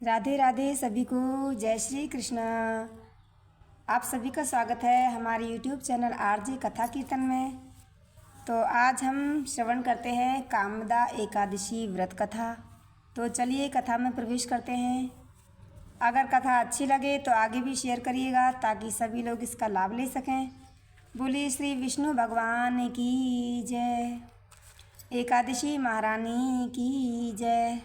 राधे राधे सभी को। जय श्री कृष्णा। आप सभी का स्वागत है हमारे यूट्यूब चैनल आरजे कथा कीर्तन में। तो आज हम श्रवण करते हैं कामदा एकादशी व्रत कथा। तो चलिए कथा में प्रवेश करते हैं। अगर कथा अच्छी लगे तो आगे भी शेयर करिएगा ताकि सभी लोग इसका लाभ ले सकें। बोलिए श्री विष्णु भगवान की जय। एकादशी महारानी की जय।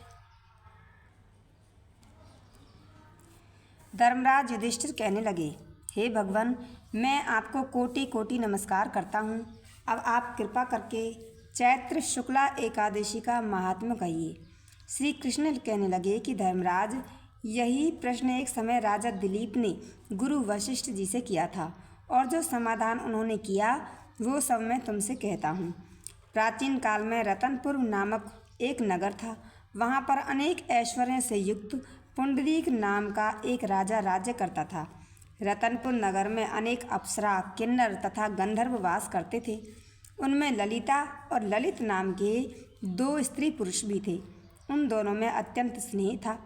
धर्मराज युधिष्ठिर कहने लगे, हे भगवान, मैं आपको कोटि कोटि नमस्कार करता हूँ। अब आप कृपा करके चैत्र शुक्ला एकादशी का महात्म्य कहिए। श्री कृष्ण कहने लगे कि धर्मराज, यही प्रश्न एक समय राजा दिलीप ने गुरु वशिष्ठ जी से किया था और जो समाधान उन्होंने किया वो सब मैं तुमसे कहता हूँ। प्राचीन काल में रतनपुर नामक एक नगर था। वहाँ पर अनेक ऐश्वर्य से युक्त पुंडरीक नाम का एक राजा राज्य करता था। रतनपुर नगर में अनेक अप्सरा, किन्नर तथा गंधर्व वास करते थे। उनमें ललिता और ललित नाम के दो स्त्री पुरुष भी थे। उन दोनों में अत्यंत स्नेह था,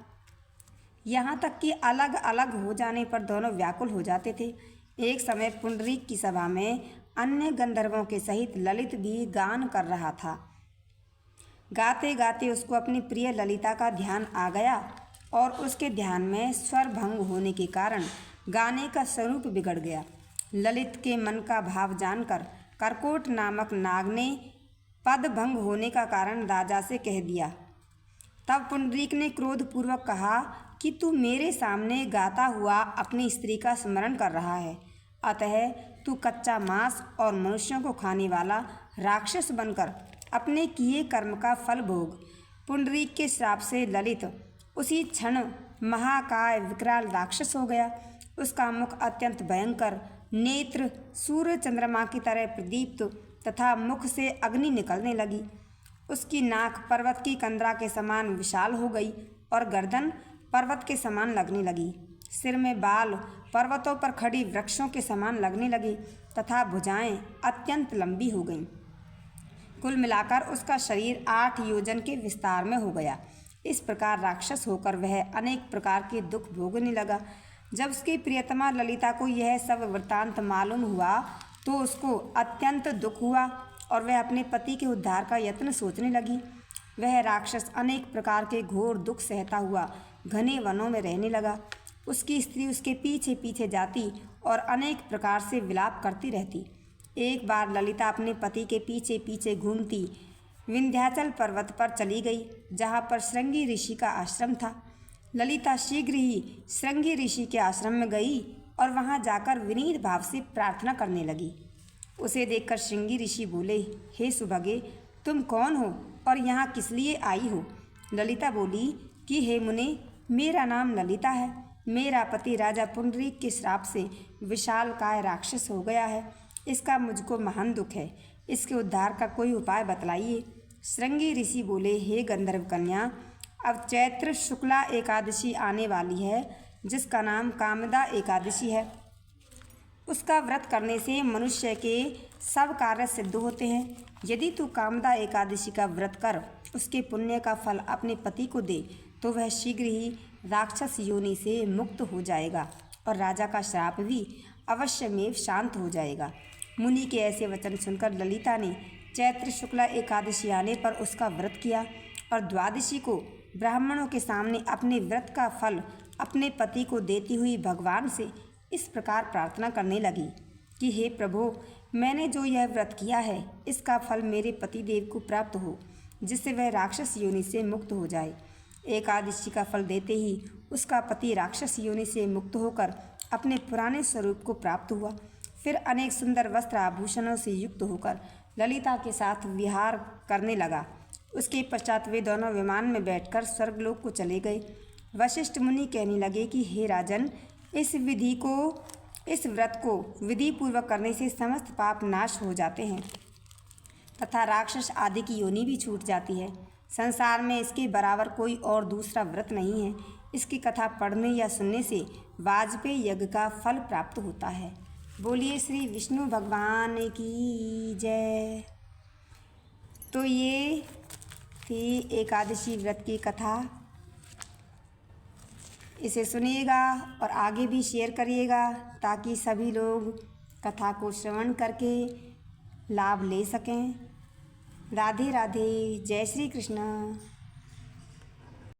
यहाँ तक कि अलग अलग हो जाने पर दोनों व्याकुल हो जाते थे। एक समय पुंडरीक की सभा में अन्य गंधर्वों के सहित ललित भी गान कर रहा था। गाते गाते उसको अपनी प्रिय ललिता का ध्यान आ गया और उसके ध्यान में स्वर भंग होने के कारण गाने का स्वरूप बिगड़ गया। ललित के मन का भाव जानकर करकोट नामक नाग ने पद भंग होने का कारण राजा से कह दिया। तब पुंडरीक ने क्रोधपूर्वक कहा कि तू मेरे सामने गाता हुआ अपनी स्त्री का स्मरण कर रहा है, अतः तू कच्चा मांस और मनुष्यों को खाने वाला राक्षस बनकर अपने किए कर्म का फल भोग। पुंडरीक के श्राप से ललित उसी क्षण महाकाय विकराल राक्षस हो गया। उसका मुख अत्यंत भयंकर, नेत्र सूर्य चंद्रमा की तरह प्रदीप्त तथा मुख से अग्नि निकलने लगी। उसकी नाक पर्वत की कंदरा के समान विशाल हो गई और गर्दन पर्वत के समान लगने लगी। सिर में बाल पर्वतों पर खड़ी वृक्षों के समान लगने लगे तथा भुजाएं अत्यंत लंबी हो गईं। कुल मिलाकर उसका शरीर 8 योजन के विस्तार में हो गया। इस प्रकार राक्षस होकर वह अनेक प्रकार के दुख भोगने लगा। जब उसकी प्रियतमा ललिता को यह सब वृत्तांत मालूम हुआ तो उसको अत्यंत दुख हुआ और वह अपने पति के उद्धार का यत्न सोचने लगी। वह राक्षस अनेक प्रकार के घोर दुख सहता हुआ घने वनों में रहने लगा। उसकी स्त्री उसके पीछे पीछे जाती और अनेक प्रकार से विलाप करती रहती। एक बार ललिता अपने पति के पीछे पीछे घूमती विंध्याचल पर्वत पर चली गई, जहाँ पर श्रृंगी ऋषि का आश्रम था। ललिता शीघ्र ही श्रृंगी ऋषि के आश्रम में गई और वहाँ जाकर विनीत भाव से प्रार्थना करने लगी। उसे देखकर श्रृंगी ऋषि बोले, हे सुभगे, तुम कौन हो और यहाँ किस लिए आई हो? ललिता बोली कि हे मुने, मेरा नाम ललिता है। मेरा पति राजा पुंडरीक के श्राप से विशालकाय राक्षस हो गया है। इसका मुझको महान दुख है। इसके उद्धार का कोई उपाय बतलाइए। श्रृंगी ऋषि बोले, हे गंधर्व कन्या, अब चैत्र शुक्ला एकादशी आने वाली है, जिसका नाम कामदा एकादशी है। उसका व्रत करने से मनुष्य के सब कार्य सिद्ध होते हैं। यदि तू कामदा एकादशी का व्रत कर उसके पुण्य का फल अपने पति को दे तो वह शीघ्र ही राक्षस योनि से मुक्त हो जाएगा और राजा का श्राप भी अवश्य में शांत हो जाएगा। मुनि के ऐसे वचन सुनकर ललिता ने चैत्र शुक्ला एकादशी आने पर उसका व्रत किया और द्वादशी को ब्राह्मणों के सामने अपने व्रत का फल अपने पति को देती हुई भगवान से इस प्रकार प्रार्थना करने लगी कि हे प्रभु, मैंने जो यह व्रत किया है इसका फल मेरे पतिदेव को प्राप्त हो, जिससे वह राक्षस योनि से मुक्त हो जाए। एकादशी का फल देते ही उसका पति राक्षस योनि से मुक्त होकर अपने पुराने स्वरूप को प्राप्त हुआ। फिर अनेक सुंदर वस्त्र आभूषणों से युक्त होकर ललिता के साथ विहार करने लगा। उसके पश्चात वे दोनों विमान में बैठकर स्वर्गलोक को चले गए। वशिष्ठ मुनि कहने लगे कि हे राजन, इस व्रत को विधि पूर्वक करने से समस्त पाप नाश हो जाते हैं तथा राक्षस आदि की योनि भी छूट जाती है। संसार में इसके बराबर कोई और दूसरा व्रत नहीं है। इसकी कथा पढ़ने या सुनने से वाजपेयी यज्ञ का फल प्राप्त होता है। बोलिए श्री विष्णु भगवान की जय। तो ये थी एकादशी व्रत की कथा। इसे सुनिएगा और आगे भी शेयर करिएगा ताकि सभी लोग कथा को श्रवण करके लाभ ले सकें। राधे राधे, जय श्री कृष्ण।